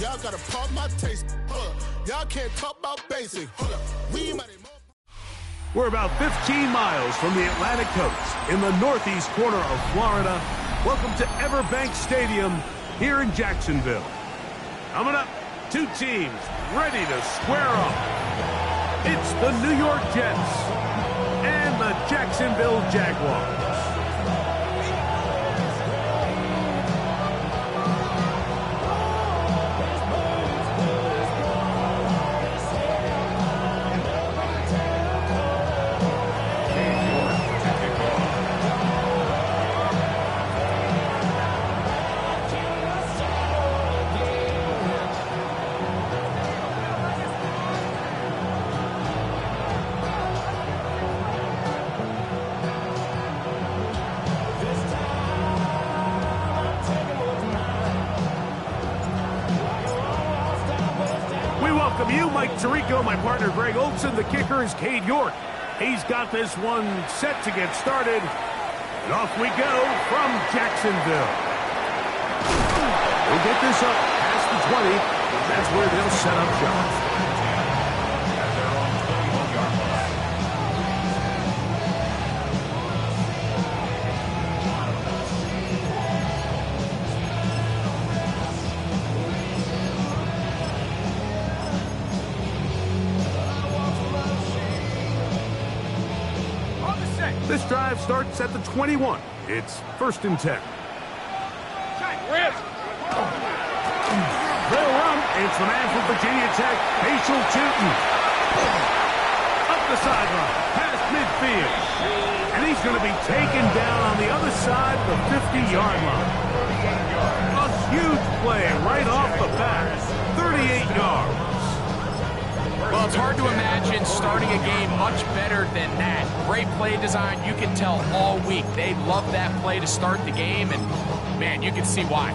Y'all gotta pump my taste. Y'all can't talk about basic. We're about 15 miles from the Atlantic coast in the northeast corner of Florida. Welcome to Everbank Stadium here in Jacksonville. Coming up, two teams ready to square off. It's the New York Jets and the Jacksonville Jaguars. Welcome you, Mike Tirico, my partner Greg Olson. The kicker is Cade York. He's got this one set to get started. And off we go from Jacksonville. We'll get this up past the 20. That's where they'll set up shop. This drive starts at the 21. It's 1st and 10. They'll run. It's the man from Virginia Tech, Paschal Tootin. Up the sideline, past midfield. And he's going to be taken down on the other side of the 50-yard line. A huge play right off the bat. 38 yards. Well, it's hard to imagine starting a game much better than that. Great play design. You can tell all week they love that play to start the game, and, man, you can see why.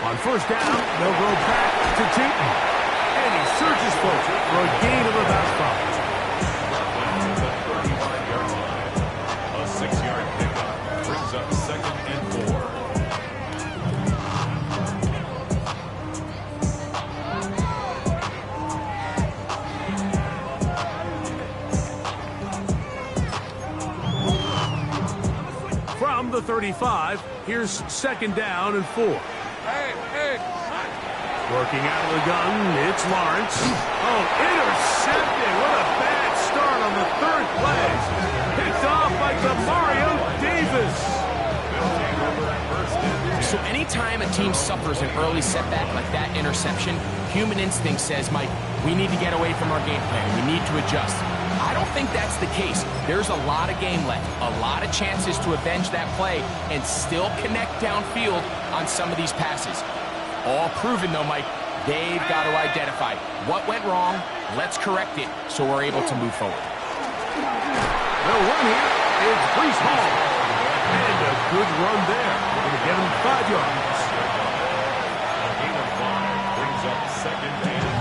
On 1st down, they'll go back to Tootin. And he surges forward for a gain of about 5. A 6-yard pickup brings up 2nd and 4. From the 35, here's 2nd down and 4. Working out of the gun, it's Lawrence. Oh, intercepted. What a bad start on the 3rd play. Picked off by Demario Davis. So anytime a team suffers an early setback like that interception, human instinct says, Mike, we need to get away from our game plan. We need to adjust. I don't think that's the case. There's a lot of game left, a lot of chances to avenge that play and still connect downfield on some of these passes. All proven, though, Mike, they've got to identify what went wrong, let's correct it so we're able to move forward. The run here is Breece Hall. And a good run there. We're going to get him 5 yards. A gain of 5 brings up 2nd and 5.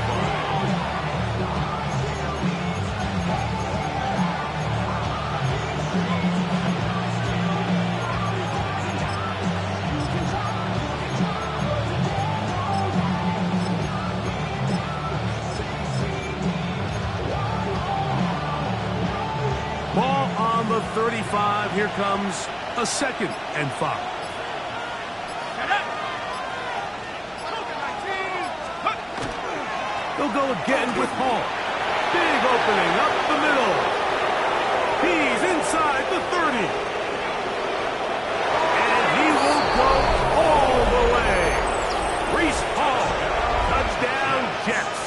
Ball on the 35. Here comes a 2nd and 5. They'll go again with Hall. Big opening up the middle. He's inside the 30. And he will go all the way. Breece Hall. Touchdown, Jets.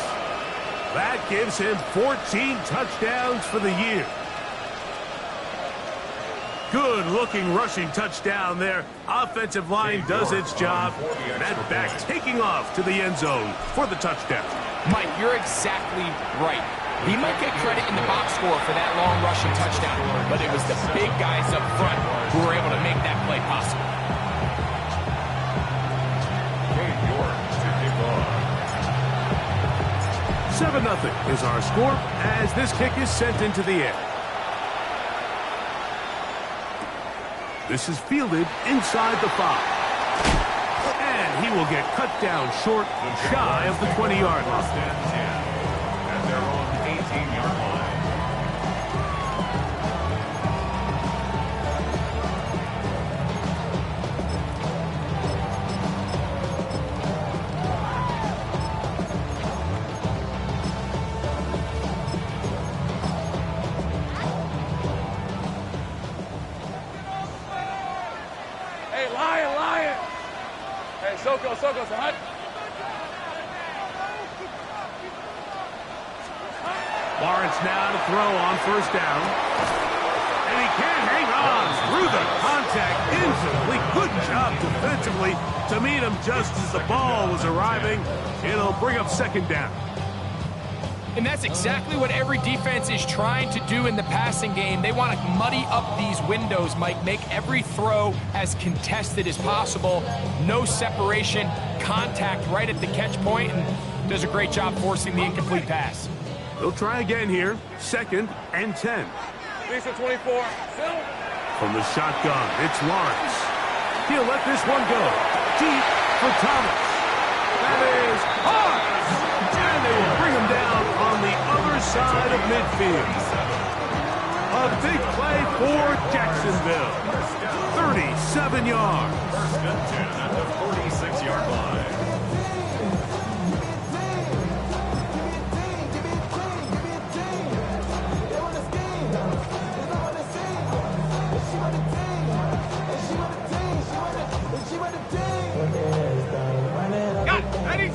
That gives him 14 touchdowns for the year. Good-looking rushing touchdown there. Offensive line does its job. That back taking off to the end zone for the touchdown. Mike, you're exactly right. He might get credit in the box score for that long rushing touchdown, but it was the big guys up front who were able to make that play possible. 7-0 is our score as this kick is sent into the air. This is fielded inside the 5. And he will get cut down short, shy of the 20-yard line. At their own 18-yard line. Soko, hot. Lawrence now to throw on first down. And he can't hang on through the contact. Incomplete. Good job defensively to meet him just as the ball was arriving. It'll bring up second down. And that's exactly what every defense is trying to do in the passing game. They want to muddy up these windows, Mike, make every throw as contested as possible. No separation, contact right at the catch point, and does a great job forcing the incomplete pass. They'll try again here. 2nd and 10. Lisa 24. From the shotgun, it's Lawrence. He'll let this one go. Deep for Thomas. That is hard. And they will bring him down on the other side of midfield. A big play for Jacksonville. 37 yards. 1st and 10 at the 46-yard line.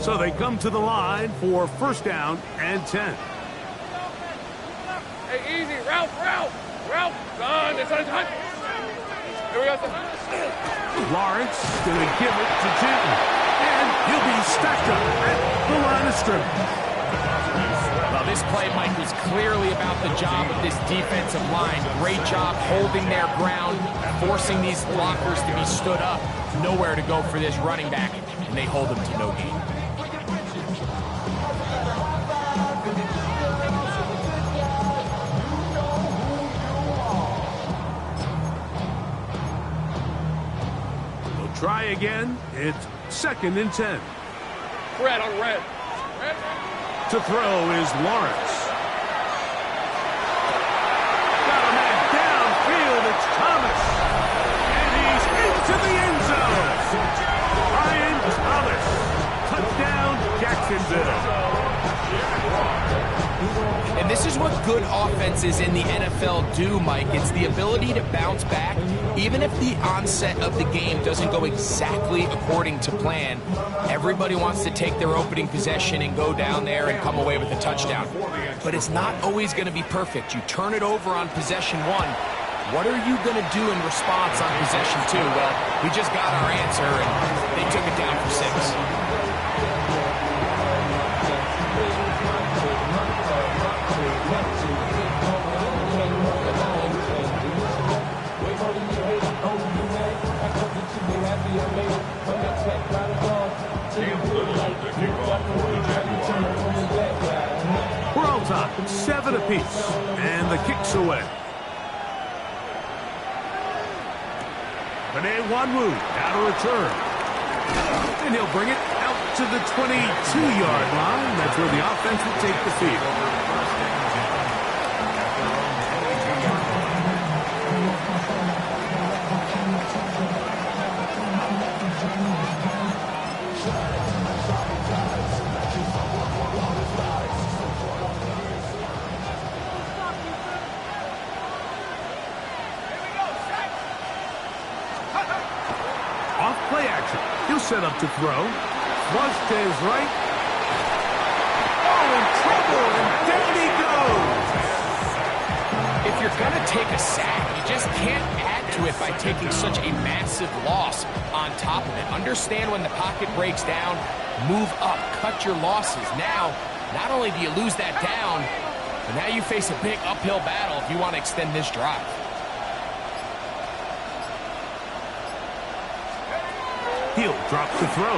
So they come to the line for 1st down and 10. Hey, easy. Ralph. Son, it's hot. Here we go, son. Lawrence going to give it to Jinton. And he'll be stacked up at the line of scrimmage. Well, this play, Mike, was clearly about the job of this defensive line. Great job holding their ground, forcing these blockers to be stood up. Nowhere to go for this running back, and they hold him to no gain. Try again. It's 2nd and 10. Red on red. To throw is Lawrence. Got a man downfield. It's Thomas. And he's into the end zone. Ryan Thomas. Touchdown, Jacksonville. And this is what good offenses in the NFL do, Mike. It's the ability to bounce back. Even if the onset of the game doesn't go exactly according to plan, everybody wants to take their opening possession and go down there and come away with a touchdown. But it's not always going to be perfect. You turn it over on possession 1. What are you going to do in response on possession 2? Well, we just got our answer, and they took it down for 6. We're all tied, 7 apiece, and the kick's away. Rene Wanwu out of return. And he'll bring it out to the 22-yard line. That's where the offense will take the field. Play action. He'll set up to throw. Flush to his right. Oh, in trouble, and down he goes. If you're going to take a sack, you just can't add to taking such a massive loss on top of it. Understand when the pocket breaks down, move up, cut your losses. Now, not only do you lose that down, but now you face a big uphill battle if you want to extend this drive. He'll drop the throw.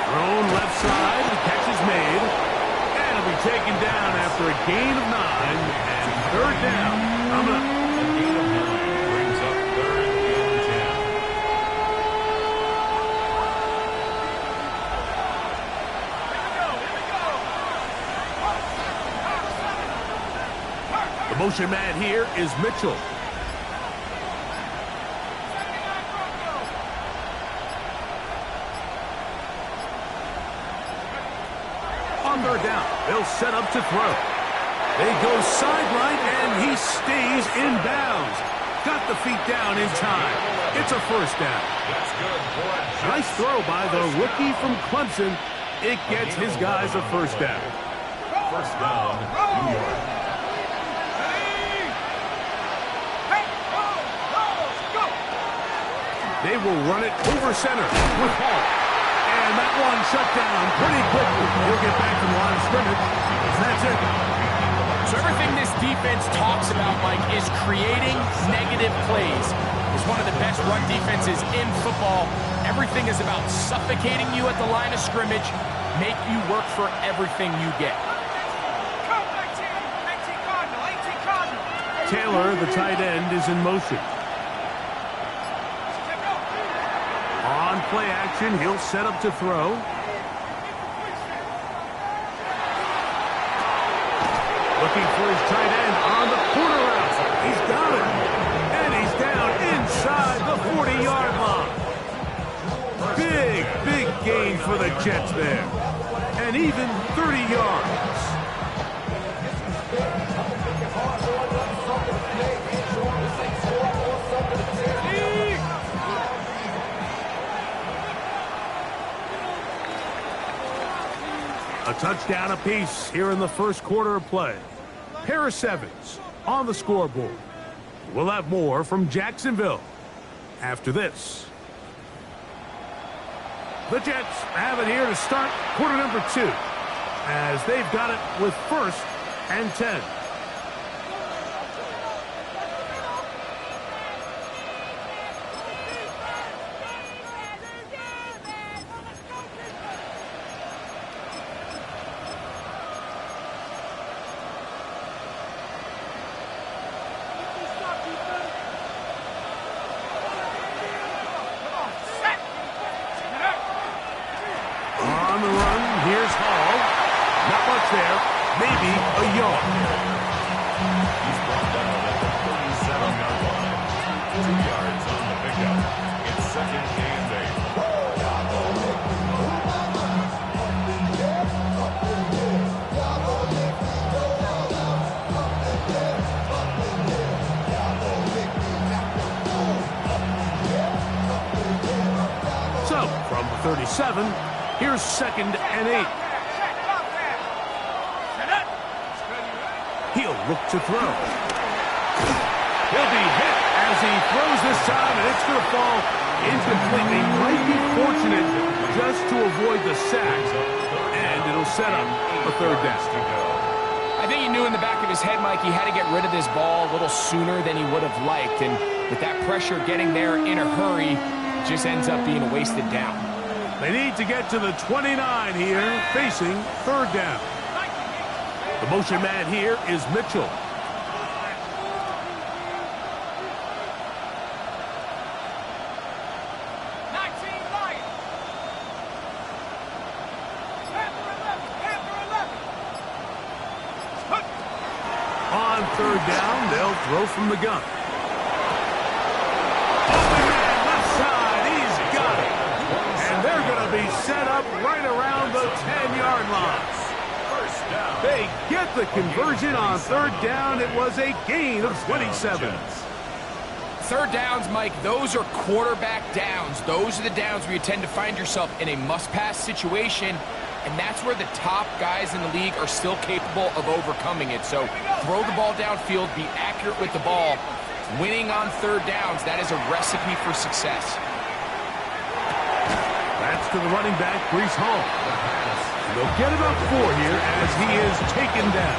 Thrown left side, the catch is made. And it'll be taken down after a gain of 9 and third down. Coming up. A gain of 9 brings up 3rd and 10. The motion man here is Mitchell. On third down, they'll set up to throw. They go sideline, and he stays in bounds. Got the feet down in time. It's a first down. That's good for Nice throw by the rookie from Clemson. It gets his guys a first down. first down, New York. They will run it over center with Hall. And that one shut down pretty quickly. He'll get back to the line of scrimmage. That's it. So everything this defense talks about, Mike, is creating negative plays. It's one of the best run defenses in football. Everything is about suffocating you at the line of scrimmage, make you work for everything you get. Taylor, the tight end, is in motion. On play action, he'll set up to throw. Looking for his tight end on the corner route. He's got it. And he's down inside the 40-yard line. Big gain for the Jets there. And even 30 yards. A touchdown apiece here in the first quarter of play. Pair of sevens on the scoreboard. We'll have more from Jacksonville after this. The Jets have it here to start quarter number 2 as they've got it with 1st and 10. There, maybe a yard. He's brought down at the 37-yard line. 2 yards on the pickup. It's 2nd and 8. So, from the 37, here's 2nd and 8. He'll look to throw. He'll be hit as he throws this time, and it's going to fall incomplete. He might be fortunate just to avoid the sack, and it'll set up a 3rd down. I think he knew in the back of his head, Mike, he had to get rid of this ball a little sooner than he would have liked, and with that pressure getting there in a hurry, it just ends up being a wasted down. They need to get to the 29 here, facing 3rd down. The motion man here is Mitchell. On 3rd down, they'll throw from the gun. Open man, left side, he's got it. And they're going to be set up right around the 10-yard line. They get the conversion on 3rd down. It was a gain of 27. 3rd downs, Mike, those are quarterback downs. Those are the downs where you tend to find yourself in a must-pass situation, and that's where the top guys in the league are still capable of overcoming it. So throw the ball downfield, be accurate with the ball, Winning on third downs, that is a recipe for success. That's to the running back, Breece Hall. They'll get about 4 here as he is taken down.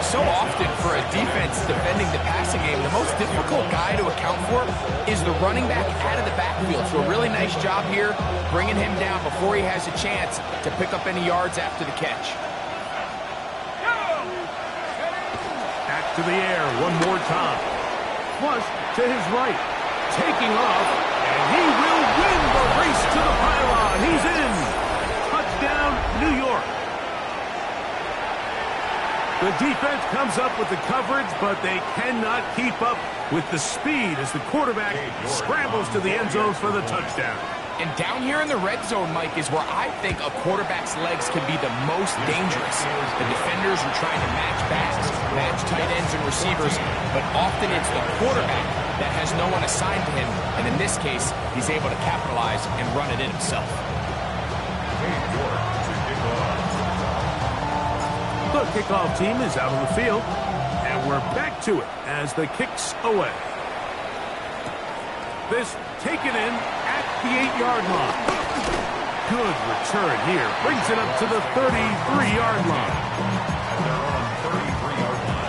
So often for a defense defending the passing game, the most difficult guy to account for is the running back out of the backfield. So a really nice job here bringing him down before he has a chance to pick up any yards after the catch. Back to the air one more time. Flush to his right. Taking off, and he will win the race to the pylon. He's in. Touchdown, New York. The defense comes up with the coverage, but they cannot keep up with the speed as the quarterback scrambles to the end zone for the touchdown. And down here in the red zone, Mike, is where I think a quarterback's legs can be the most dangerous. The defenders are trying to match backs, match tight ends and receivers, but often it's the quarterback that has no one assigned to him, and in this case, he's able to capitalize and run it in himself. The kickoff team is out on the field, and we're back to it as the kick's away. This taken in at the 8-yard line. Good return here. Brings it up to the 33-yard line. And they're on 33-yard line.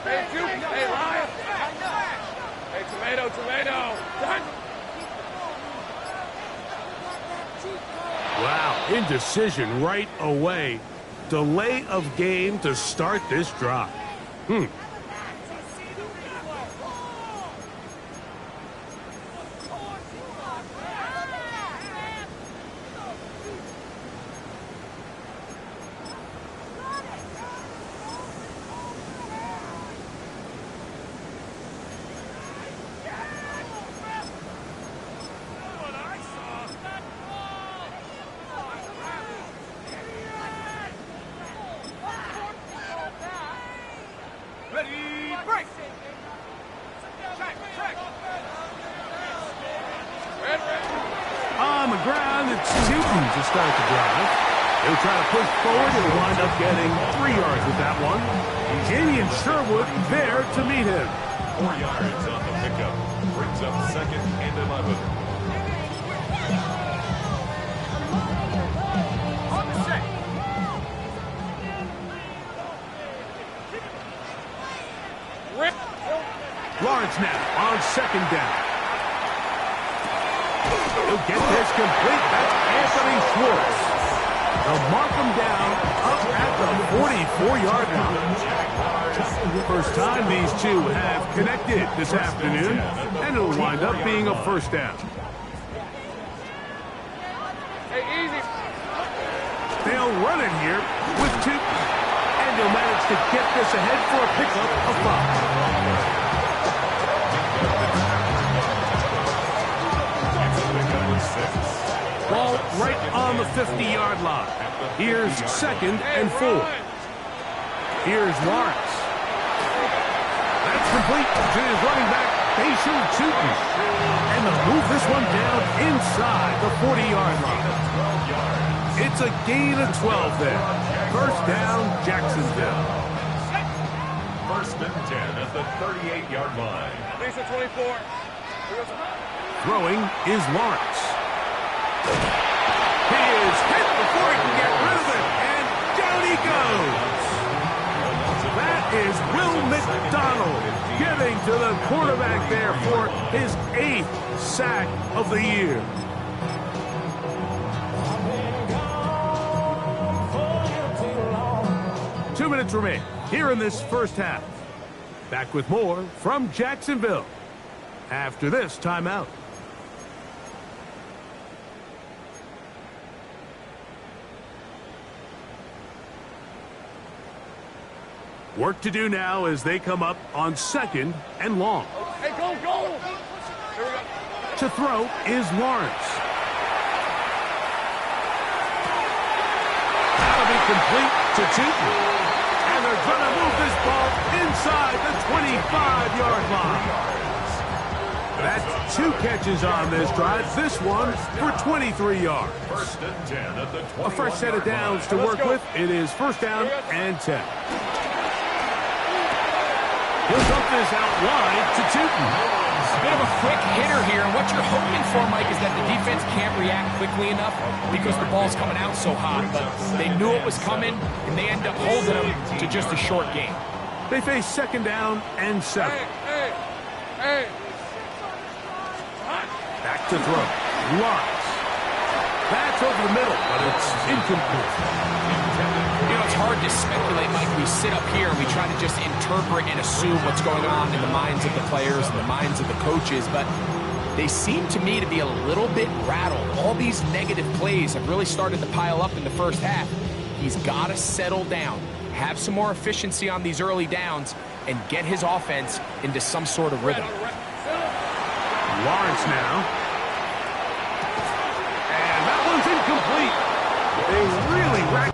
Hey, Ryan. Hey, tomato. Done. Wow, indecision right away. Delay of game to start this drive. On the ground, it's Newton to start the drive. He'll try to push forward and wind up getting 3 yards with that one. Jamie and Sherwood there to meet him. 4 yards on the pickup. Brings up 2nd and 11. On the set. Rip. Lawrence now on 2nd down. He'll get this complete. That's Anthony Schwartz. They'll mark him down up at the 44-yard line. First time these two have connected this afternoon, and it'll wind up being a first down. Hey, easy. They'll run it here with 2, and they'll manage to get this ahead for a pickup of 5. Ball right on the 50-yard line. Here's 2nd and 4. Here's Lawrence. That's complete to his running back, Bashan Tootin. And they'll move this one down inside the 40-yard line. It's a gain of 12 there. First down, Jacksonville. 1st and 10 at the 38-yard line. Lisa 24. Throwing is Lawrence. He is hit before he can get rid of it, and down he goes. That is Will McDonald getting to the quarterback there for his 8th sack of the year. Two minutes remain here in this first half. Back with more from Jacksonville after this timeout. Work to do now as they come up on 2nd and long. Hey, go! Here we go. To throw is Lawrence. That'll be complete to Tootin. And they're going to move this ball inside the 25-yard line. That's 2 catches on this drive. This one for 23 yards. First and 10 at the 21. A fresh set of downs to work with. It is 1st down and 10. He'll dump this out wide to Tootin. A bit of a quick hitter here. What you're hoping for, Mike, is that the defense can't react quickly enough because the ball's coming out so hot. But they knew it was coming, and they end up holding them to just a short game. They face 2nd down and 7. Hey! Back to throw. Lawrence. That's over the middle, but it's incomplete. You know, it's hard to speculate, Mike. We sit up here and we try to just interpret and assume what's going on in the minds of the players and the minds of the coaches, but they seem to me to be a little bit rattled. All these negative plays have really started to pile up in the first half. He's got to settle down, have some more efficiency on these early downs, and get his offense into some sort of rhythm. Lawrence now. And that one's incomplete. They really racked.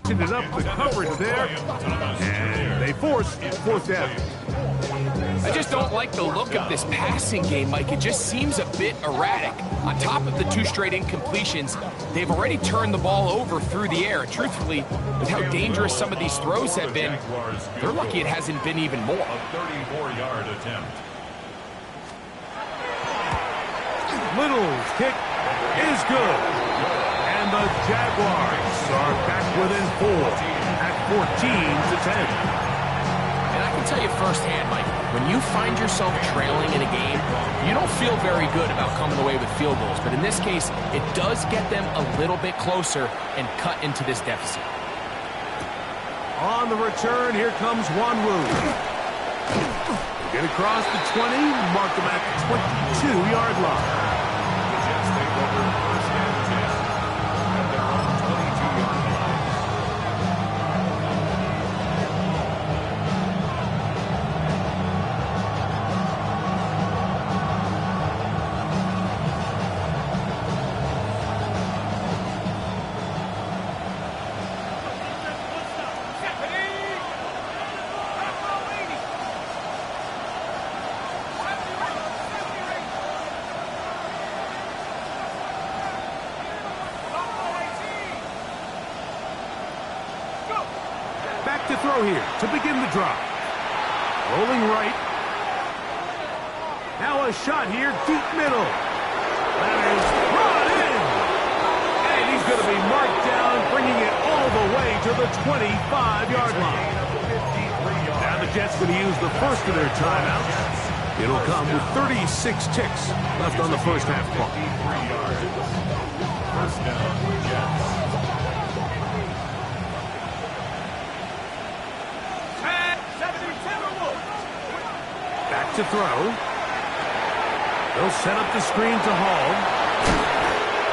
It up the coverage there, and they force 4th down. I just don't like the look of this passing game, Mike. It just seems a bit erratic. On top of the 2 straight incompletions, they've already turned the ball over through the air. Truthfully, with how dangerous some of these throws have been, they're lucky it hasn't been even more. A 34-yard attempt. Little's kick is good. And the Jaguars are back within 4 at 14-10. And I can tell you firsthand, Mike, when you find yourself trailing in a game, you don't feel very good about coming away with field goals. But in this case, it does get them a little bit closer and cut into this deficit. On the return, here comes Wanwu. Get across the 20, mark them at the 22-yard line. The Jets take over 1st and 10 at their own 22-yard line. back to throw here to begin the drive. Rolling right. Now a shot here, deep middle. That is brought in. And he's going to be marked down, bringing it all the way to the 25-yard line. Now the Jets going to use the first of their timeouts. It'll come with 36 ticks left on the first half clock. First down, Jets. Back to throw. They'll set up the screen to Hall.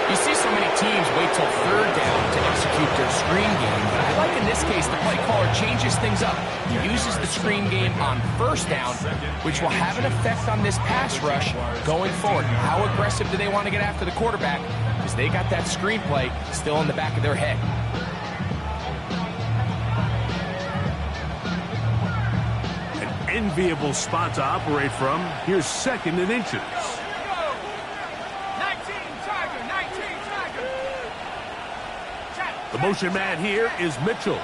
You see so many teams wait till third down to execute their screen game, but I like in this case the play caller changes things up. He uses the screen game on first down, which will have an effect on this pass rush going forward. How aggressive do they want to get after the quarterback? Because they got that screen play still in the back of their head. Enviable spot to operate from. Here's second and inches. 19 Tiger. The motion man here is Mitchell.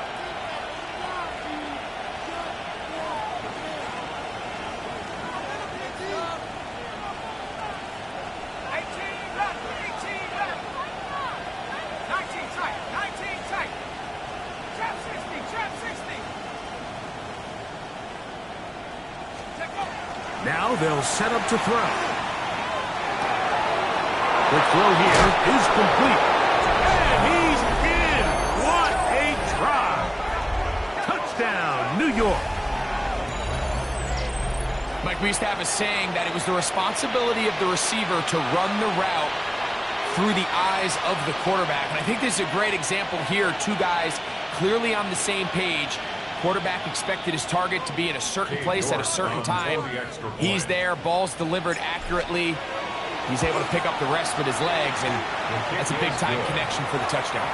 Now they'll set up to throw. The throw here is complete. And he's in. What a drive. Touchdown, New York. Mike, we used to have a saying that it was the responsibility of the receiver to run the route through the eyes of the quarterback. And I think this is a great example here. Two guys clearly on the same page. Quarterback expected his target to be in a certain place at a certain time. He's there, ball's delivered accurately. He's able to pick up the rest with his legs, and that's a big-time connection for the touchdown.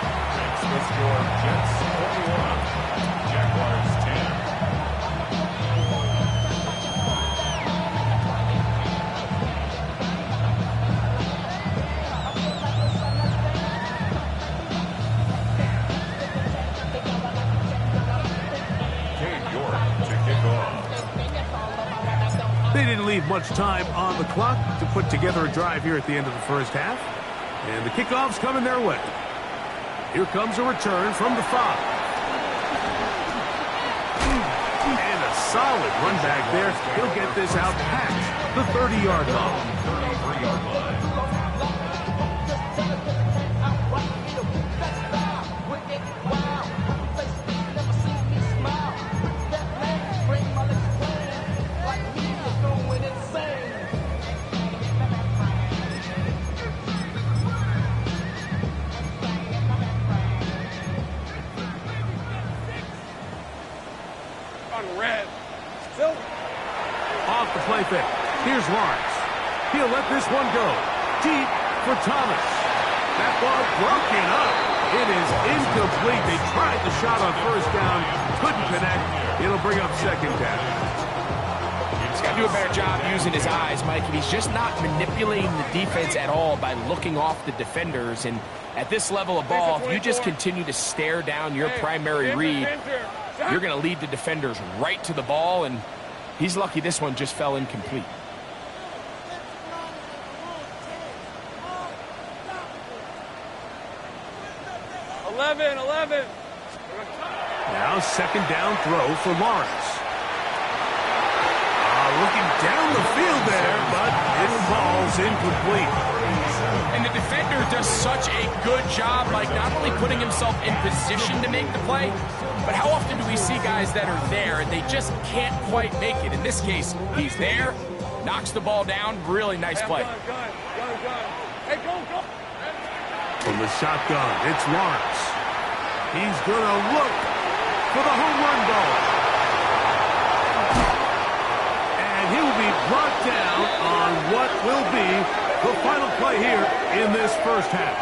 The score, Jets 41, Jaguars 10. They didn't leave much time on the clock to put together a drive here at the end of the first half. And the kickoff's coming their way. Here comes a return from the 5. And a solid run back there. He'll get this out past the 30-yard line. 33-yard line. Off the play fake. Here's Lawrence. He'll let this one go. Deep for Thomas. That ball broken up. It is incomplete. They tried the shot on first down. Couldn't connect. It'll bring up second down. He's got to do a better job using his eyes, Mike. He's just not manipulating the defense at all by looking off the defenders. And at this level of ball, if you just continue to stare down your primary read, you're going to lead the defenders right to the ball, and he's lucky this one just fell incomplete. Now second down throw for Lawrence. Looking down the field there, but it falls incomplete. And the defender does such a good job, like not only putting himself in position to make the play, but how often do we see guys that are there and they just can't quite make it? In this case, he's there, knocks the ball down, really nice play. Hey, go. From the shotgun, it's Lawrence. He's going to look for the home run goal. And he'll be brought down on what will be the final play here in this first half.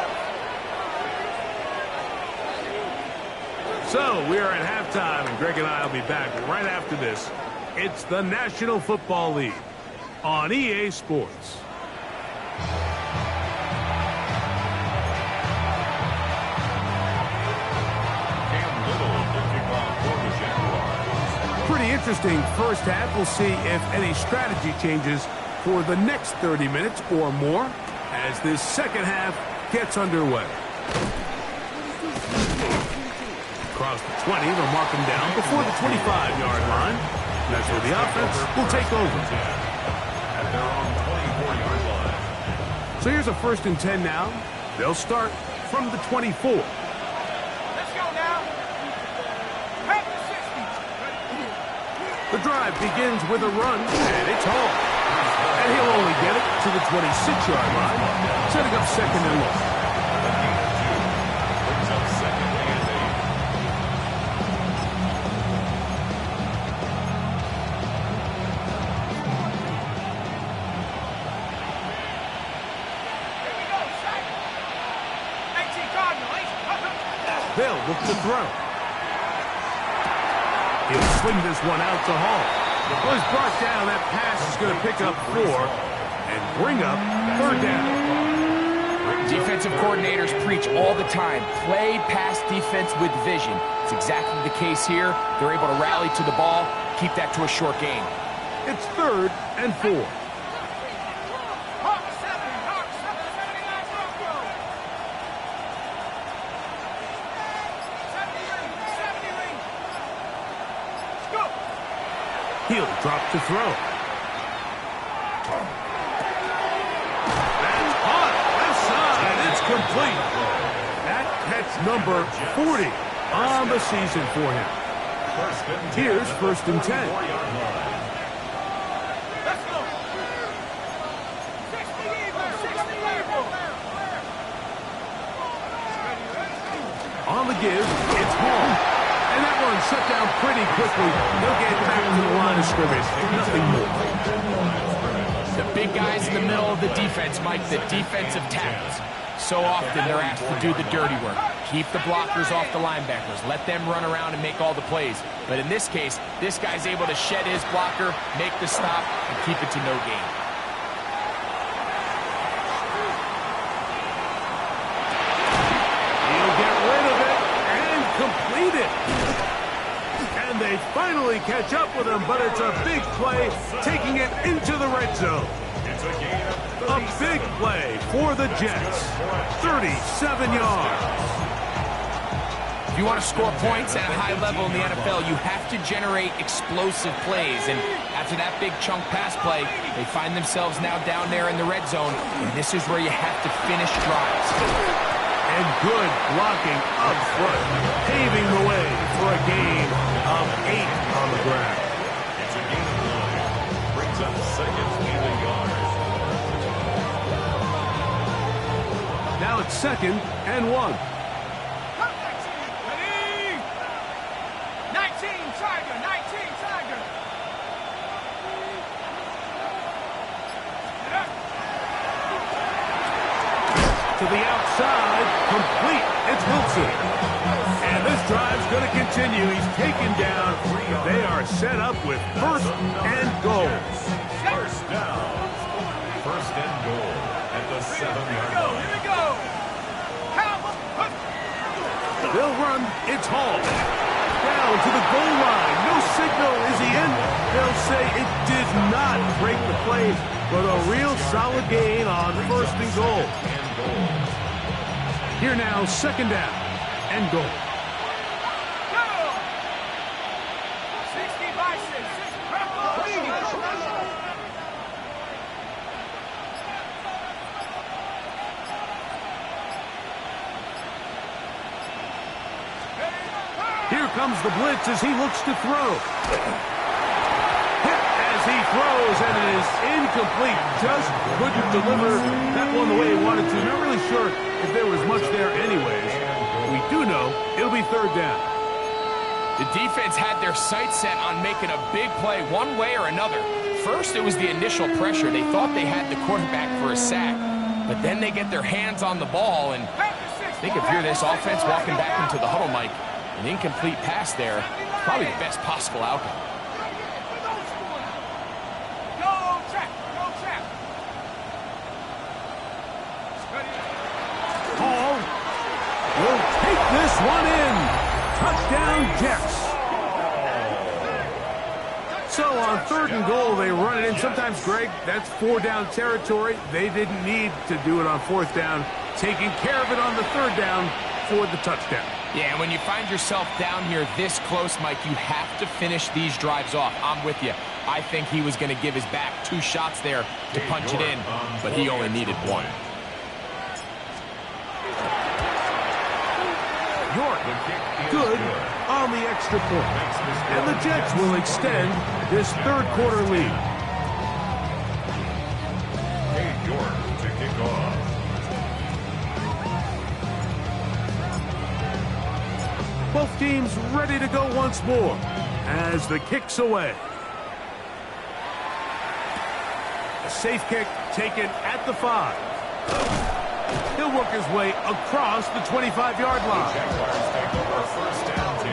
So we are at halftime, and Greg and I will be back right after this. It's the National Football League on EA Sports. Cam Little will kick off for the Jaguars. pretty interesting first half. We'll see if any strategy changes for the next 30 minutes or more as this second half gets underway. Across the 20, they'll mark him down before the 25-yard line. That's where the offense will take over. At their own 24-yard line. So here's a 1st and 10 now. They'll start from the 24. Let's go now. Head to 60. The drive begins with a run, and it's home. And he'll only get it to the 26-yard line, setting up 2nd and 1. Brings up 2nd and 8. They'll look to throw. He'll swing this one out to Hall. Well, he's brought down. That pass is going to pick up 4 and bring up 3rd down. Defensive coordinators preach all the time, play pass defense with vision. It's exactly the case here. They're able to rally to the ball, keep that to a short gain. It's 3rd and 4. He'll drop to throw. That's hot. Left side. It's complete. That catch number 40 on the season for him. Here's 1st and 10. On the give, it's Hall. And that one shut down pretty quickly. They'll get back to the line of scrimmage. Nothing more. The big guys in the middle of the defense, Mike, the defensive tackles. So often they're asked to do the dirty work. Keep the blockers off the linebackers. Let them run around and make all the plays. But in this case, this guy's able to shed his blocker, make the stop, and keep it to no gain. He'll get rid of it and complete it. And they finally catch up with him, but it's a big play, taking it into the red zone. It's a gain of A big play for the Jets. 37 yards. If you want to score points at a high level in the NFL, you have to generate explosive plays. And after that big chunk pass play, they find themselves now down there in the red zone. And this is where you have to finish drives. And good blocking up front, paving the way for a gain of 8 on the ground. It's a gain of 9. Brings up 2nd and yards. Now it's 2nd and 1. Ready? 19 Tiger, 19 Tiger. To the outside, complete. It's Wilson. And this drive's going to continue. He's taken down. They are set up with 1st and goal. 1st down. 1st and goal at the 7-yard line. Here we go. They'll run. It's Hall. Down to the goal line. No signal. Is he in? They'll say it did not break the plays, but a real solid gain on 1st and goal. Here now, 2nd down and goal. Go. 60 by 6. Here comes the blitz as he looks to throw. Hit as he throws, and it is incomplete. Just couldn't deliver that one the way he wanted to. Not really sure if there was much there anyways. We do know it'll be 3rd down. The defense had their sights set on making a big play one way or another. First, it was the initial pressure. They thought they had the quarterback for a sack. But then they get their hands on the ball, and I think if you're this offense walking back into the huddle, Mike, an incomplete pass there is probably the best possible outcome. Go, check. Go, check. Hall will take this one in. Touchdown, Jets. So on 3rd and goal, they run it in. Sometimes, Greg, that's 4-down territory. They didn't need to do it on 4th down. Taking care of it on the 3rd down for the touchdown. Yeah, and when you find yourself down here this close, Mike, you have to finish these drives off. I'm with you. I think he was going to give his back 2 shots there to punch it in, but he only needed 1. York, good on the extra point. And the Jets will extend this 3rd quarter lead. York to kick off. Both teams ready to go once more as the kick's away. A safe kick taken at the 5. He'll work his way across the 25-yard line. Jaguars take over 1st down 10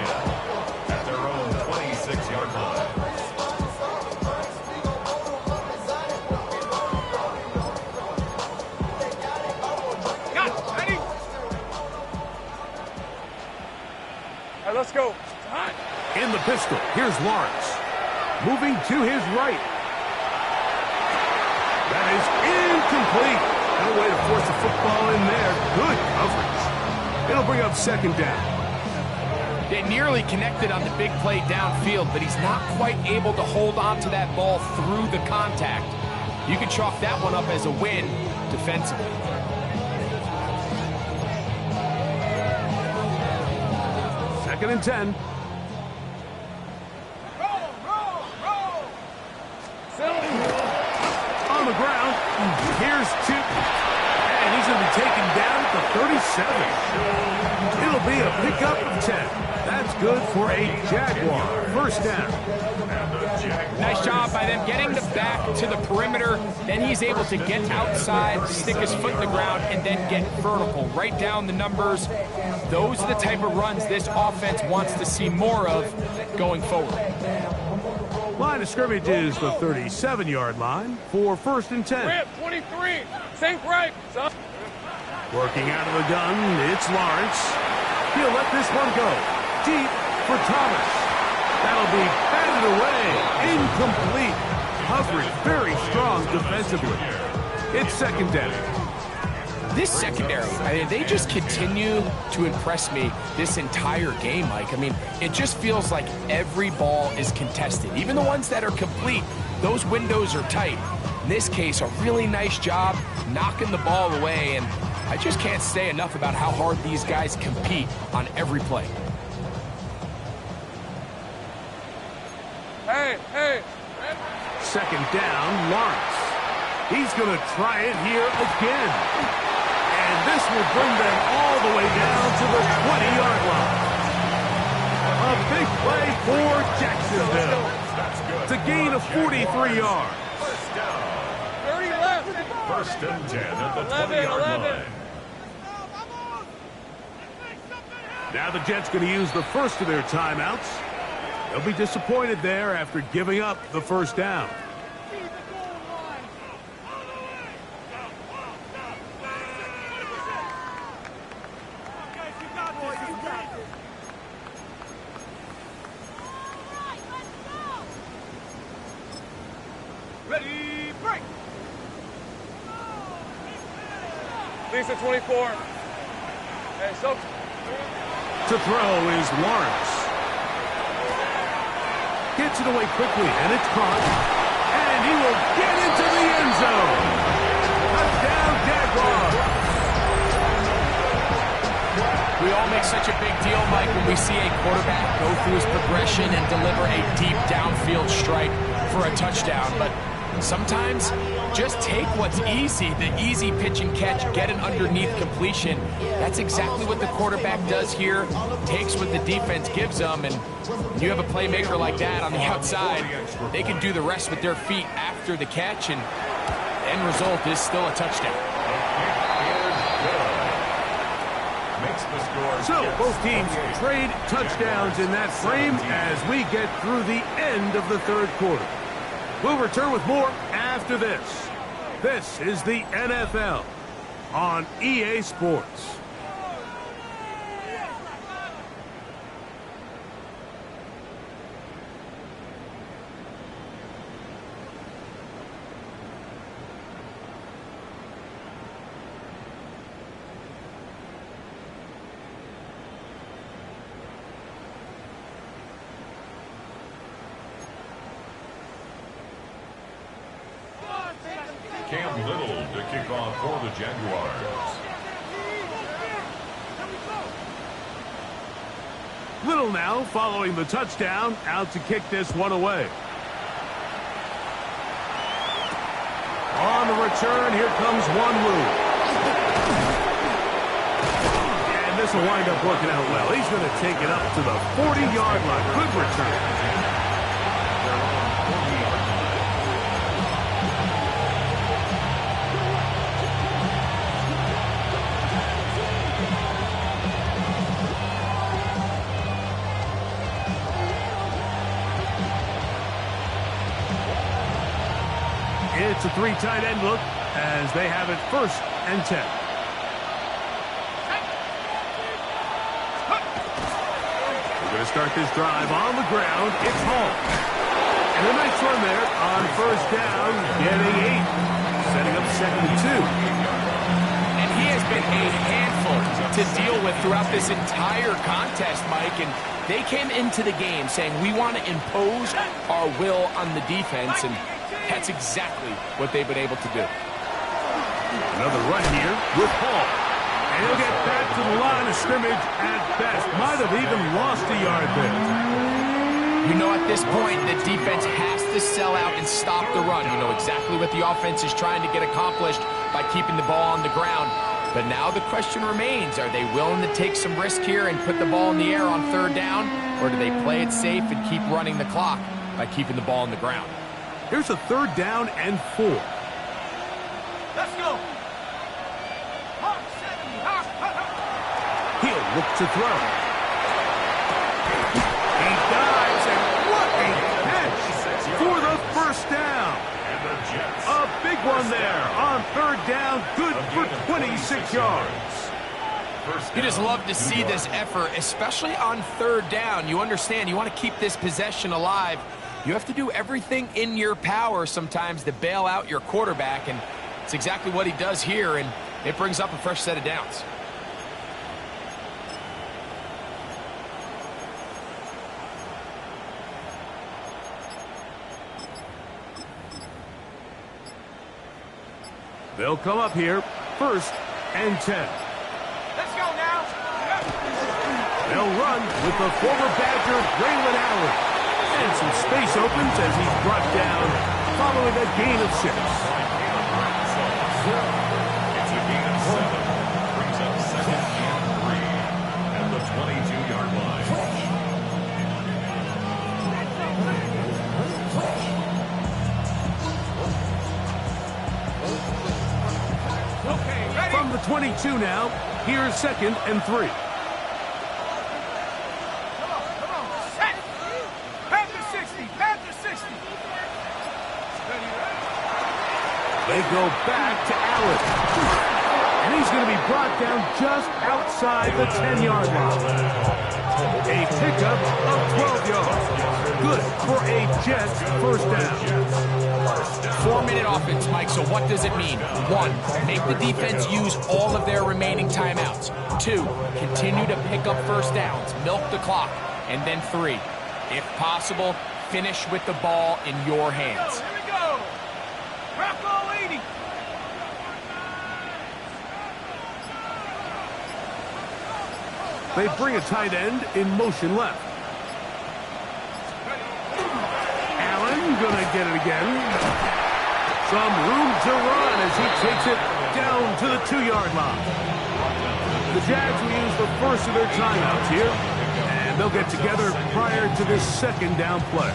at their own 26-yard line. Ready? All right, let's go. In the pistol, here's Lawrence. Moving to his right. That is incomplete. No way to force the football in there. Good coverage. It'll bring up 2nd down. They nearly connected on the big play downfield, but he's not quite able to hold on to that ball through the contact. You can chalk that one up as a win defensively. Second and 10. On the ground. Here's 2. And he's going to be taken down at the 37. It'll be a pickup of 10. That's good for a Jaguar. 1st down. Nice job by them getting the back to the perimeter. Then he's able to get outside, stick his foot in the ground, and then get vertical. Right down the numbers. Those are the type of runs this offense wants to see more of going forward. Line of scrimmage is the 37-yard line for 1st and 10. Ramp 23. Sink right, son. Working out of the gun, it's Lawrence. He'll let this one go. Deep for Thomas. That'll be batted away. Incomplete. Coverage very strong defensively. It's 2nd down. This secondary, I mean, they just continue to impress me this entire game, Mike. I mean, it just feels like every ball is contested. Even the ones that are complete, those windows are tight. In this case, a really nice job knocking the ball away, and I just can't say enough about how hard these guys compete on every play. Hey. 2nd down, Lawrence. He's going to try it here again. And this will bring them all the way down to the 20-yard line. A big play for Jacksonville. It's a gain of 43 yards. 30 left. 1st and 10 at the 20-yard line. Now the Jets going to use the first of their timeouts. They'll be disappointed there after giving up the 1st down. Ready, break. Lisa 24. Hey, so. To throw is Lawrence. Gets it away quickly, and it's caught. And he will get into the end zone. Touchdown, Jaguars. We all make such a big deal, Mike, when we see a quarterback go through his progression and deliver a deep downfield strike for a touchdown. But sometimes just take what's easy, the easy pitch and catch, get an underneath completion. That's exactly what the quarterback does here. Takes what the defense gives them, and you have a playmaker like that on the outside, they can do the rest with their feet after the catch, and the end result is still a touchdown. So both teams trade touchdowns in that frame as we get through the end of the 3rd quarter. We'll return with more after this. This is the NFL on EA Sports. Cam Little to kick off for the Jaguars. Little now following the touchdown, out to kick this one away. On the return, here comes Wanwu. And this will wind up working out well. He's going to take it up to the 40-yard line. Good return. It's a three tight end look as they have it 1st and 10. We're going to start this drive on the ground. It's Hall. And a nice run there on 1st down, getting 8. Setting up 2nd and 2. And he has been a handful to deal with throughout this entire contest, Mike. And they came into the game saying, we want to impose our will on the defense. And that's exactly what they've been able to do. Another run here with Hall. And he'll get back to the line of scrimmage at best. Might have even lost a yard there. You know, at this point, the defense has to sell out and stop the run. You know exactly what the offense is trying to get accomplished by keeping the ball on the ground. But now the question remains, are they willing to take some risk here and put the ball in the air on 3rd down? Or do they play it safe and keep running the clock by keeping the ball on the ground? Here's a 3rd down and 4. Let's go. He'll look to throw. He dives, and what a catch for the 1st down. A big one there on 3rd down, good for 26 yards. You just love to see this effort, especially on 3rd down. You understand, you want to keep this possession alive. You have to do everything in your power sometimes to bail out your quarterback, and it's exactly what he does here, and it brings up a fresh set of downs. They'll come up here, 1st and 10. Let's go now. They'll run with the former Badger, Braylon Allen. And some space opens as he's brought down following a gain of 6. It's a gain of 7. Brings up 2nd and 3 at the 22-yard line. From the 22 now, here's 2nd and 3. They go back to Allen. And he's going to be brought down just outside the 10-yard line. A pickup of 12 yards. Good for a Jets 1st down. 4-minute offense, Mike, so what does it mean? 1, make the defense use all of their remaining timeouts. 2, continue to pick up 1st downs, milk the clock. And then 3, if possible, finish with the ball in your hands. Here we go. Rock all 80. They bring a tight end in motion left. Allen gonna get it again. Some room to run as he takes it down to the 2-yard line. The Jags will use the 1st of their timeouts here, and they'll get together prior to this 2nd down play.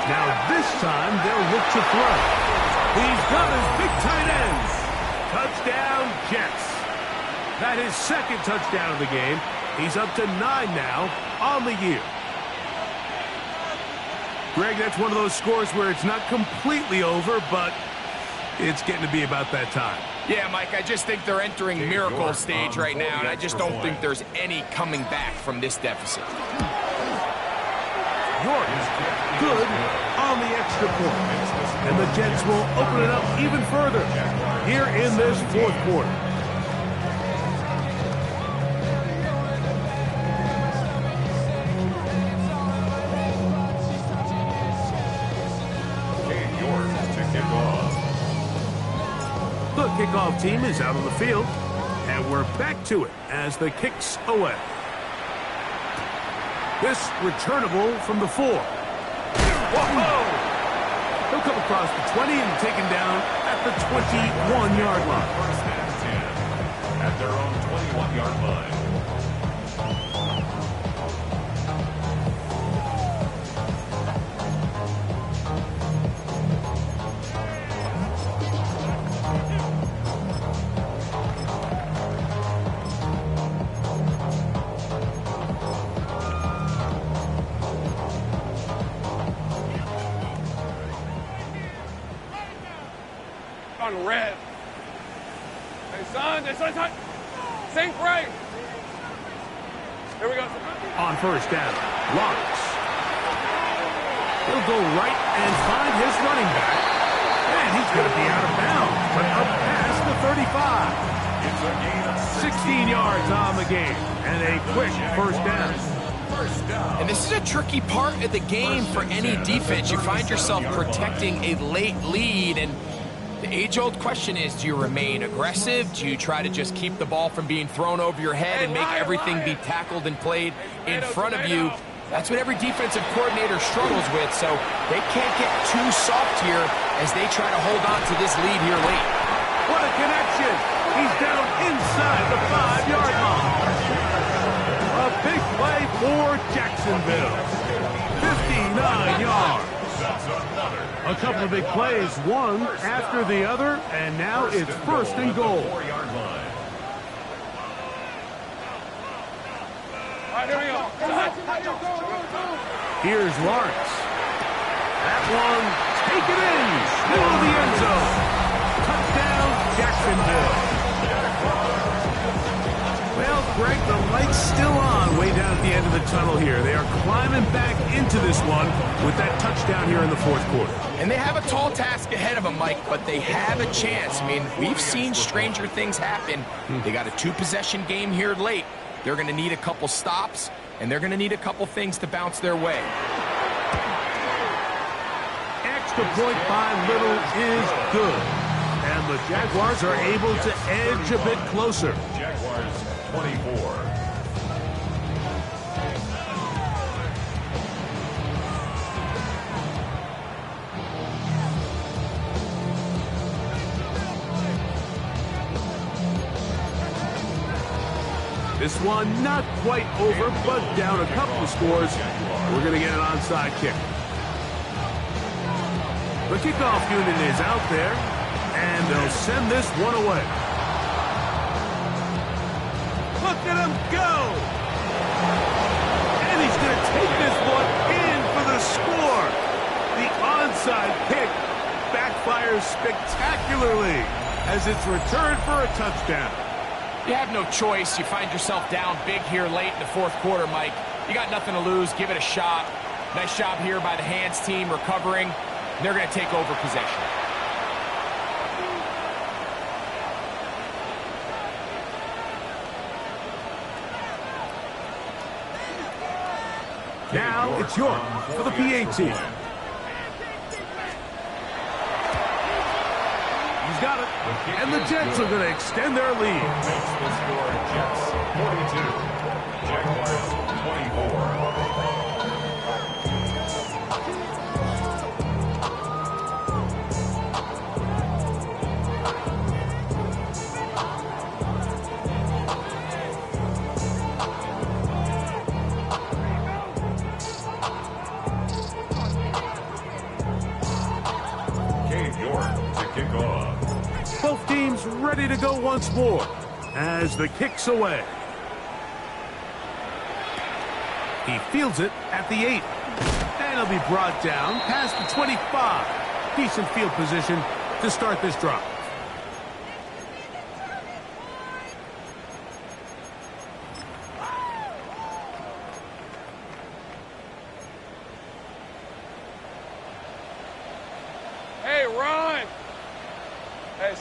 Now this time they'll look to throw. He's got his big tight ends. Touchdown, Jets. That is 2nd touchdown of the game. He's up to 9 now on the year. Greg, that's one of those scores where it's not completely over, but it's getting to be about that time. Yeah, Mike, I just think they're entering miracle stage right now, and I just don't think there's any coming back from this deficit. York, good on the extra point. And the Jets will open it up even further here in this fourth quarter. The kickoff team is out on the field, and we're back to it as the kick's away. This returnable from the 4. Whoa! He'll come across the 20 and taken down at the 21-yard line. First and 10 at their own 21-yard line. On red. Hey, son. Sink right. Here we go. On first down, Lawrence. He'll go right and find his running back. And he's going to be out of bounds, but up past the 35. It's a gain of 16 yards on the game, and a quick first down. And this is a tricky part of the game for any defense. You find yourself protecting a late lead, and the age-old question is, do you remain aggressive? Do you try to just keep the ball from being thrown over your head and make everything be tackled and played in front of you? That's what every defensive coordinator struggles with, so they can't get too soft here as they try to hold on to this lead here late. What a connection! He's down inside the 5-yard line. A big play for Jacksonville. 59 yards. A couple of big plays, one after the other, and now it's first and goal. 4-yard line. All right, here we go. Here's Lawrence. That one taken in, middle of the end zone. Touchdown, Jacksonville. Well, Greg, the light's still on way down at the end of the tunnel here. They are climbing back into this one with that touchdown here in the fourth quarter. And they have a tall task ahead of them, Mike, but they have a chance. I mean, we've seen stranger things happen. They got a 2-possession game here late. They're going to need a couple stops, and they're going to need a couple things to bounce their way. Extra point by Little is good. And the Jaguars are able to edge a bit closer. Jaguars 24. This one not quite over, but down a couple of scores. We're going to get an onside kick. The kickoff unit is out there, and they'll send this one away. Look at him go! And he's going to take this one in for the score. The onside kick backfires spectacularly as it's returned for a touchdown. You have no choice. You find yourself down big here late in the fourth quarter, Mike. You got nothing to lose. Give it a shot. Nice job here by the hands team recovering. They're going to take over possession. Now it's York for the PAT. He's got it. And the Jets are going to extend their lead. Makes the score Jets 42. Jaguars 24. Both teams ready to go once more as the kick's away. He fields it at the 8. And he'll be brought down past the 25. Decent field position to start this drive.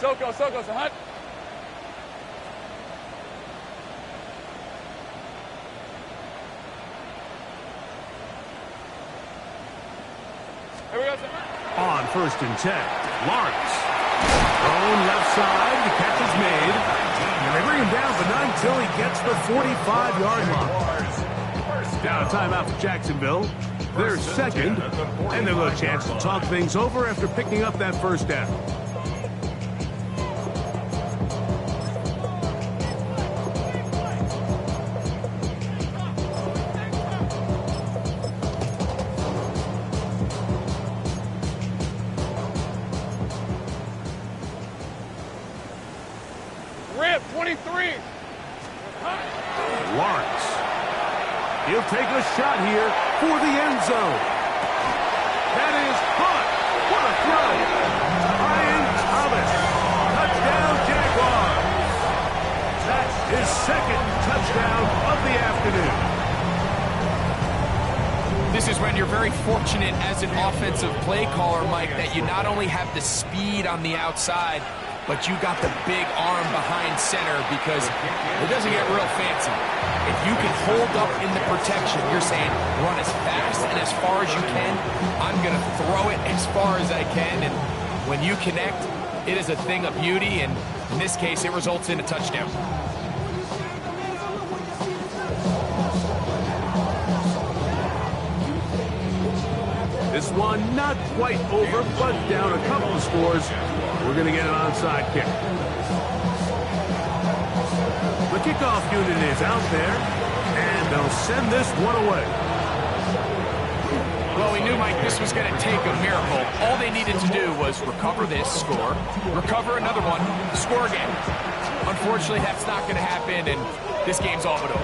Soko, Soko, so hut. Here we go, so hut. On 1st and 10, Lawrence. Thrown left side, the catch is made. And they bring him down, but not until he gets the 45-yard line. Now a timeout for Jacksonville. They're second, and they'll have a chance to talk things over after picking up that first down. Rip, 23. Lawrence. He'll take a shot here for the end zone. That is caught. What a throw. Brian Thomas. Touchdown, Jaguars. That's his second touchdown of the afternoon. This is when you're very fortunate as an offensive play caller, Mike, that you not only have the speed on the outside, but you got the big arm behind center, because it doesn't get real fancy. If you can hold up in the protection, you're saying run as fast and as far as you can. I'm going to throw it as far as I can, and when you connect, it is a thing of beauty, and in this case, it results in a touchdown. This one not quite over, but down a couple of scores. We're going to get an onside kick. The kickoff unit is out there, and they'll send this one away. Well, we knew, Mike, this was going to take a miracle. All they needed to do was recover this, score, recover another one, score again. Unfortunately, that's not going to happen, and this game's all but over.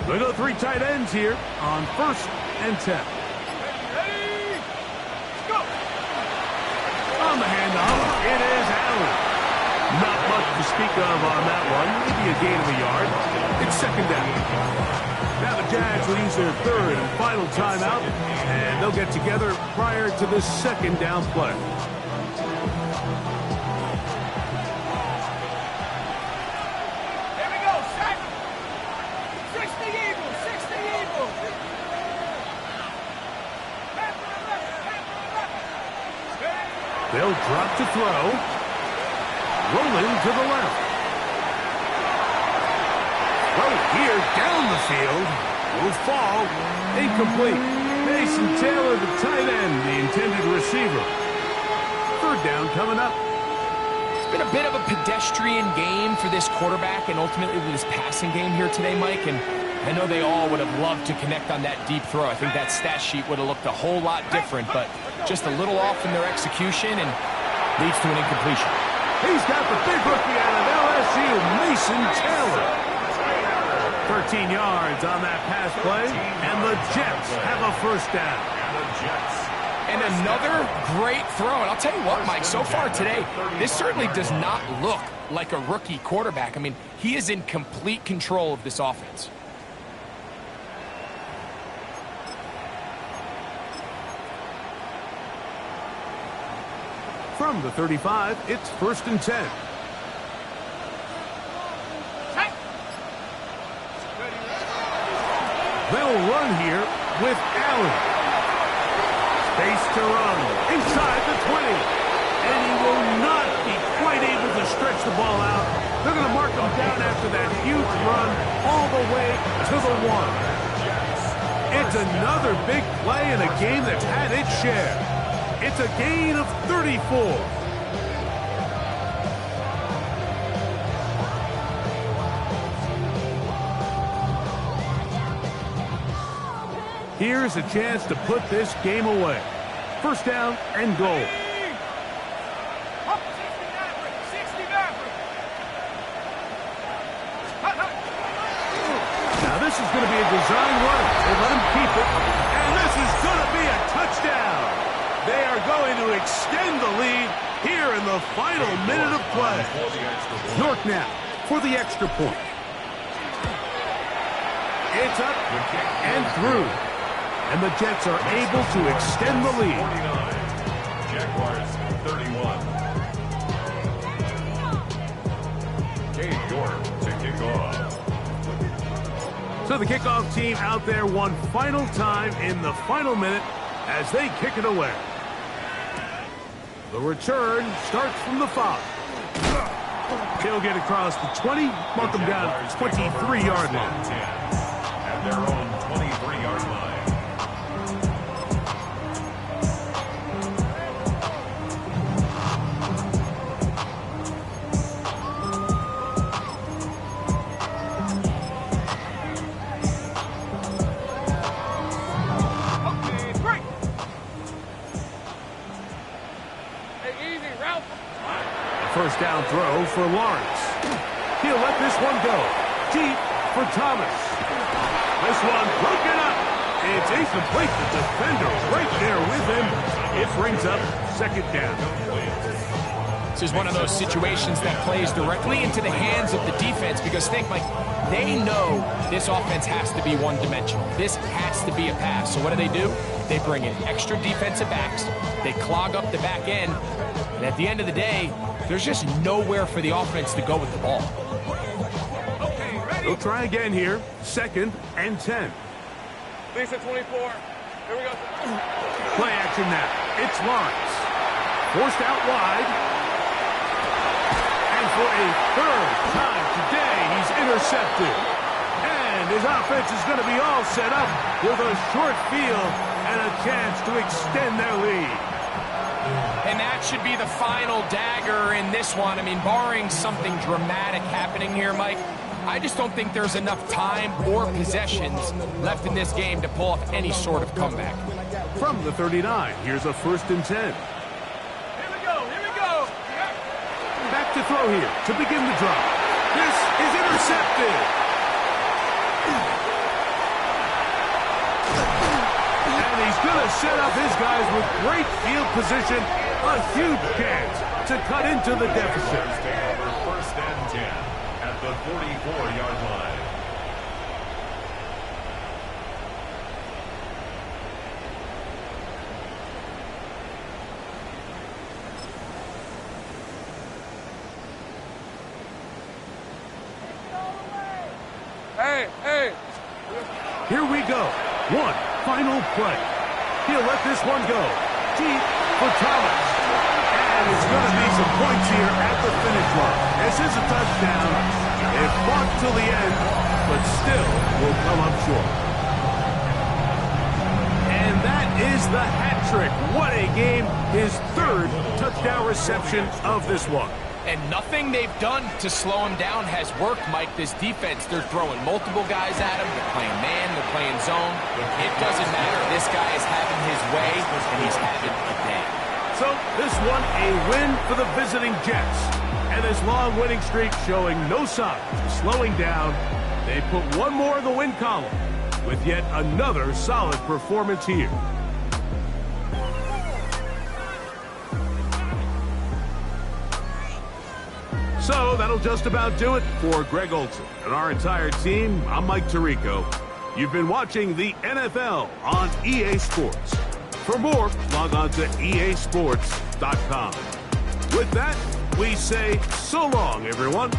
We go 3 tight ends here on 1st and 10. Ready? Go! On the handoff, it is Allen. Not much to speak of on that one. Maybe a gain of a yard. It's 2nd down. Now the Jags will use their 3rd and final timeout, and they'll get together prior to the 2nd down play. They'll drop to throw. Rolling to the left. Throw here down the field. Will fall. Incomplete. Mason Taylor, the tight end, the intended receiver. 3rd down coming up. It's been a bit of a pedestrian game for this quarterback and ultimately this passing game here today, Mike. And I know they all would have loved to connect on that deep throw. I think that stat sheet would have looked a whole lot different, but just a little off in their execution and leads to an incompletion. He's got the big rookie out of LSU, Mason Taylor. 13 yards on that pass play, and the Jets have a 1st down. And another great throw. And I'll tell you what, Mike, so far today, this certainly does not look like a rookie quarterback. I mean, he is in complete control of this offense. From the 35, it's 1st and 10. They'll run here with Allen. Space to run inside the 20. And he will not be quite able to stretch the ball out. They're going to mark him down after that huge run all the way to the 1. It's another big play in a game that's had its share. It's a gain of 34. Here's a chance to put this game away. 1st down and goal. Now this is going to be a design run. They let him keep it. And this is touchdown. They are going to extend the lead here in the final minute of play. York now for the extra point. It's up and through. And the Jets are able to extend the lead. 49. Jaguars 31. Cade York to kick off. So the kickoff team out there one final time in the final minute as they kick it away. The return starts from the 5. He'll get across the 20, mark them down 23-yard line. At their own 23-yard line. First down throw for Lawrence. He'll let this one go. Deep for Thomas. This one broken up. It's incomplete. The defender right there with him. It brings up second down. This is one of those situations that plays directly into the hands of the defense because think, Mike, they know this offense has to be one-dimensional. This has to be a pass. So what do? They bring in extra defensive backs. They clog up the back end. And at the end of the day, there's just nowhere for the offense to go with the ball. They'll try again here. 2nd and 10. Lisa 24. Here we go. Play action now. It's Lawrence. Forced out wide. And for a third time today, he's intercepted. And his offense is going to be all set up with a short field and a chance to extend their lead. And that should be the final dagger in this one. I mean, barring something dramatic happening here, Mike, I just don't think there's enough time or possessions left in this game to pull off any sort of comeback. From the 39, here's a 1st and 10. Here we go. Back to throw here to begin the drive. This is intercepted. And he's going to set up his guys with great field position. A huge chance to cut into the deficit. 1st and 10 at the 44-yard line. Hey. Here we go. One final play. He'll let this one go. Deep for Thomas. And it's going to be some points here at the finish line. This is a touchdown. It fought till the end, but still will come up short. And that is the hat trick. What a game. His 3rd touchdown reception of this one. And nothing they've done to slow him down has worked, Mike. This defense, they're throwing multiple guys at him. They're playing man, they're playing zone. It doesn't matter. This guy is having his way, and he's having a day. So this one a win for the visiting Jets. And this long winning streak showing no signs of slowing down. They put one more in the win column with yet another solid performance here. So that'll just about do it for Greg Olson and our entire team. I'm Mike Tirico. You've been watching the NFL on EA Sports. For more, log on to easports.com. With that, we say so long, everyone.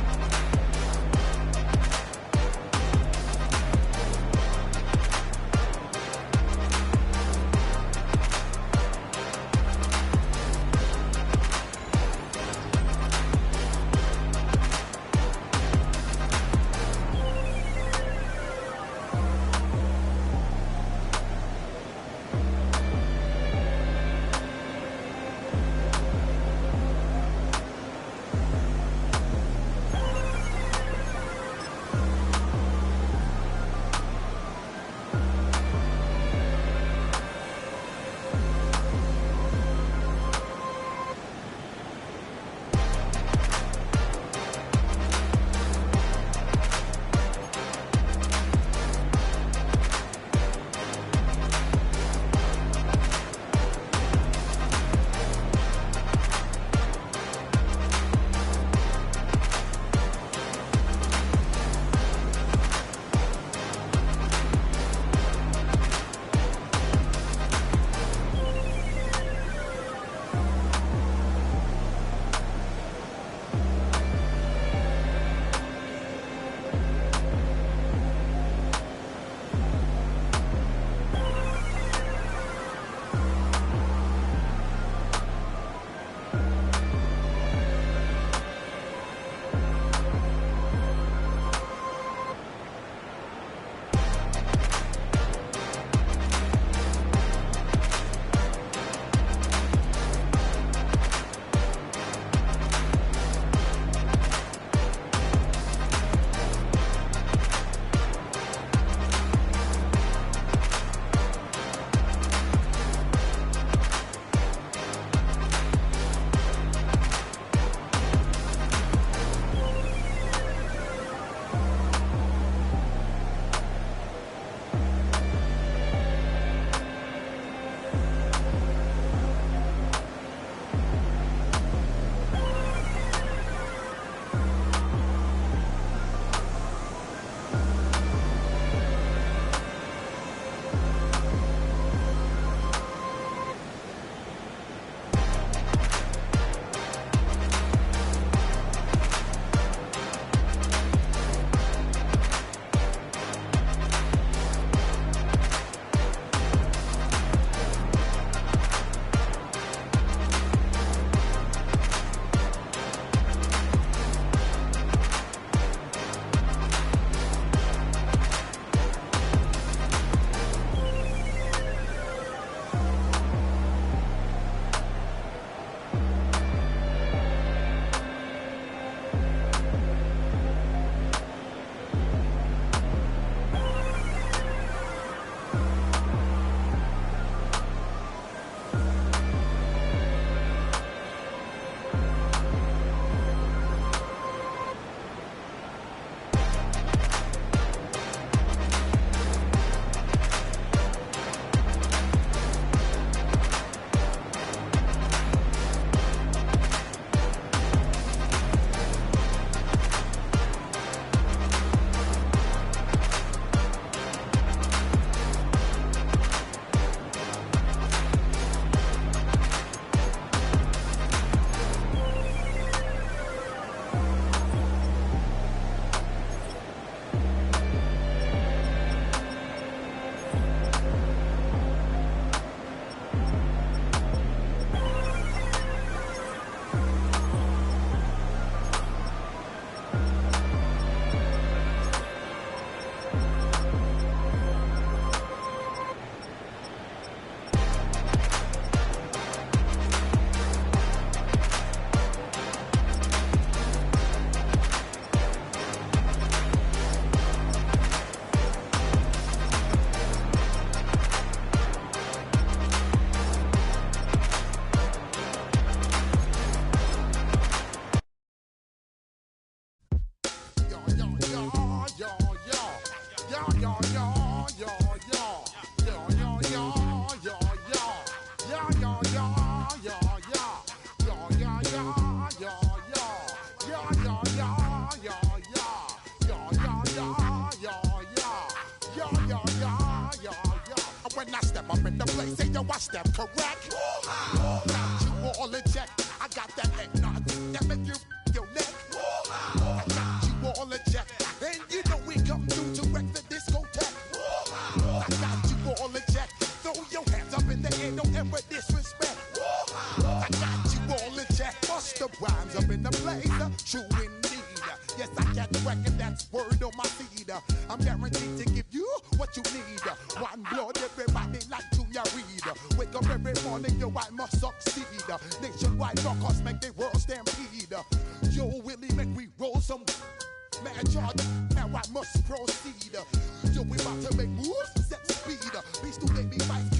Busta Rhymes up in the place, true indeed. Yes, I catch record, that's word on my feed. I'm guaranteed to give you what you need. One blood, everybody like Junior Reed. Wake up every morning, yo, I must succeed. Nationwide rockers make the world stampede. Yo, Willie, make we roll some mad charge. Now I must proceed. Yo, we about to make moves, set speed. Beast to baby fight.